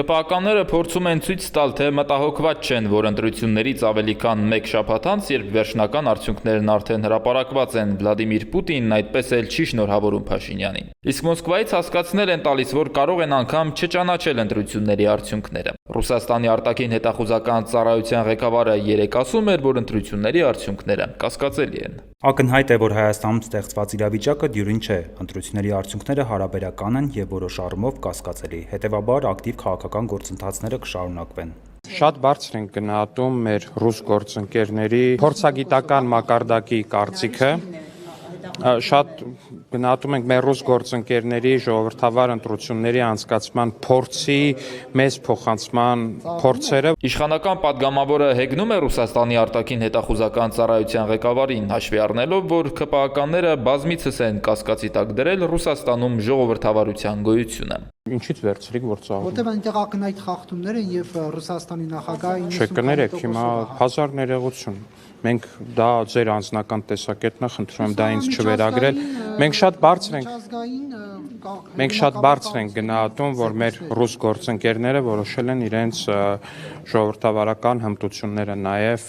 ԿՊԱ-ականները փորձում են ցույց տալ, թե մտահոգված չեն, որ ընտրություններից ավելի քան մեկ շաբաթ անց, երբ վերջնական արդյունքներն արդեն հրապարակված են, Վլադիմիր Պուտինն այդպես էլ չի շնորհավորում Փաշինյանին։ Իսկ Մոսկվայից հասկացնել են տալիս, որ կարող են անգամ չճանաչել ընտրությունների արդյունքները։ Ռուսաստանի արտաքին հետախուզական ծառայության ղեկավարը երեկ ասում էր, որ ընտրությունների արդյունքները կասկածելի են։ Ակնհայտ է, որ Հայաստանում ստեղծված իրավիճակը դյուրին չէ, ընտրությունների արդյունքները հարաբերական են եւ որոշ առումով կասկածելի, հետեւաբար ակտիվ քաղաքական գործընթացները կշարունակվեն։ Շատ բարձր ենք գնահատում մեր ռուս գործընկերների փորձագիտական մակարդակի կարծիքը, շատ գնահատում ենք մեր ռուս գործընկերների ժողովրդավար ընտրությունների անցկացման փորձի մեծ փոխանցման փորձերը։ Իշխանական падգամավորը հեգնում է Ռուսաստանի արտաքին հետախուզական ծառայության ղեկավարին, հաշվի առնելով, որ ԿՊԱ-ականները բազմիցս են կասկածի տակ դրել Ռուսաստանում ժողովրդավարության գոյությունը։ Ինչից վերցրիք, որ ծաղրում։ Որտեղ այնտեղ ակնհայտ խախտումներ են եւ Ռուսաստանի նախագահը Չկներեք, հիմա հազար ներողություն։ Մենք դա ձեր անձնական տեսակետն է, խնդրում եմ դա ինձ չվերագրել։ Մենք շատ բարձր ենք գնահատում, որ մեր ռուս գործընկերները որոշել են իրենց ժողովրդավարական հմտությունները նաև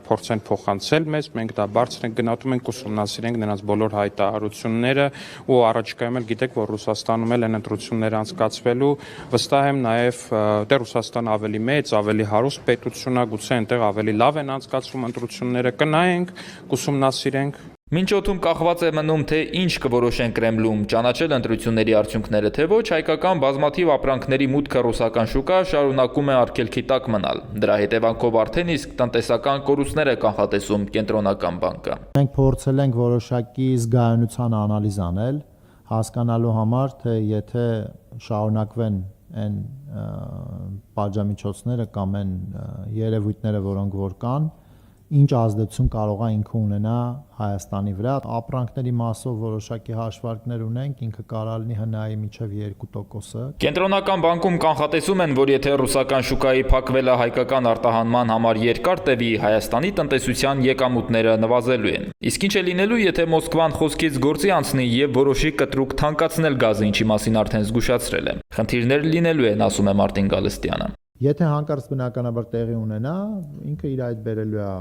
փորձեն փոխանցել մեզ, մենք դա բարձր ենք գնահատում, ենք ուսումնասիրենք նրանց բոլոր հայտարարությունները ու առաջիկայում էլ գիտեք, որ Ռուսաստանում էլ են ընտրություններ անցկացվելու, վստահ եմ նաև դեռ Ռուսաստանը ավելի մեծ, ավելի հարուստ պետություն է, գուցե այնտեղ ավելի լավ են անցկացվում ընտրությունները, կնայենք, կուսումնասիրենք։ Մինչ օդում կախված է մնում, թե ինչ կորոշեն Կրեմլում, ճանաչել ընտրությունների արդյունքները, թե ոչ, հայկական բազմաթիվ ապրանքների մուտքը ռուսական շուկա շարունակում է արգելքի տակ մնալ։ Դրա հետևանքով արդեն իսկ տնտեսական կորուստներ է կանխատեսում Կենտրոնական բանկը։ Մենք փորձել ենք որոշակի զգայունության անալիզ անել, հասկանալու համար, թե եթե շարունակվեն այն պատժամիջոցները կամ այն երևույթները, որոնք որ կան, ինչ ազդեցություն կարող է ինքը ունենա Հայաստանի վրա, ապրանքների մասով որոշակի հաշվարկներ ունենք, ինքը կարող լինի ՀՆԱ-ի միջև 2%-ը։ Կենտրոնական բանկում կանխատեսում են, որ եթե ռուսական շուկայի փակվելը հայկական արտահանման համար երկար տևի, Հայաստանի տնտեսության եկամուտները նվազելու են։ Իսկ ինչ է լինելու, եթե Մոսկվան խոսքից գործի անցնի եւ որոշի կտրուկ թանկացնել գազը, ինչի մասին արդեն զգուշացրել է։ Խնդիրներ լինելու են, ասում է Մարտին Գալստյանը։ Եթե հանկարծ բնականաբար տեղի ունենա, ինքը իր այդ բերելու է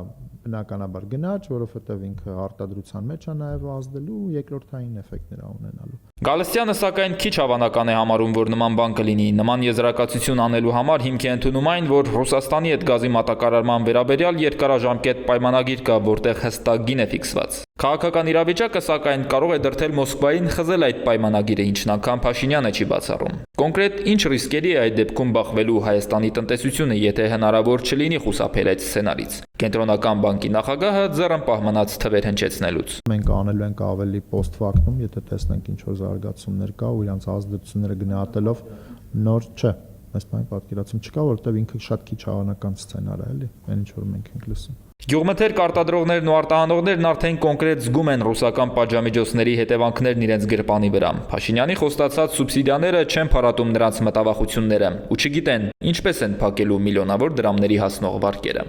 բնականաբար գնաճ, որովհետև ինքը արտադրության մեջ է նաև ազդելու երկրորդային էֆեկտներ ունենալու։ Գալստյանը սակայն քիչ հավանական է համարում, որ նման բան կլինի։ Նման եզրակացություն անելու համար հիմք է ընդունում այն, որ Ռուսաստանի հետ գազի մատակարարման վերաբերյալ երկարաժամկետ պայմանագիր կա, որտեղ հստակ գին է ֆիքսված։ Քաղաքական իրավիճակը սակայն կարող է դրդել Մոսկվային խզել այդ պայմանագիրը, ինչն անգամ Փաշինյանը չի բացառում։ Կոնկրետ ինչ ռիսկերի է այդ դեպքում բախվելու Հայաստանի տնտեսությունը, եթե հնարավոր չլինի խուսափել այդ սցենարից։ Կենտրոնական բանկի նախագահը ձեռնպահ մնաց թվեր հնչեցնելուց։ Մենք անելու ենք ավելի post factum, եթե տեսնենք ինչ որ զարգացումներ կա ու իրանց ազդեցությունները գնահատելով նոր չէ։ Այս բանի պատկերացում չկա, որովհետև ինքը շատ քիչ հավանական սցենար է, էլի, այն ինչ որ մենք ենք լսում։ Գյուղմթերք արտադրողներն ու արտահանողներն արդեն կոնկրետ զգում են ռուսական պատժամիջոցների հետևանքներն իրենց գրպանի վրա։ Փաշինյանի խոստացած սուբսիդիաները չեն փարատում նրանց մտավախությունները ու չգիտեն ինչպես են փակելու միլիոնավոր դրամների հասնող վարկերը։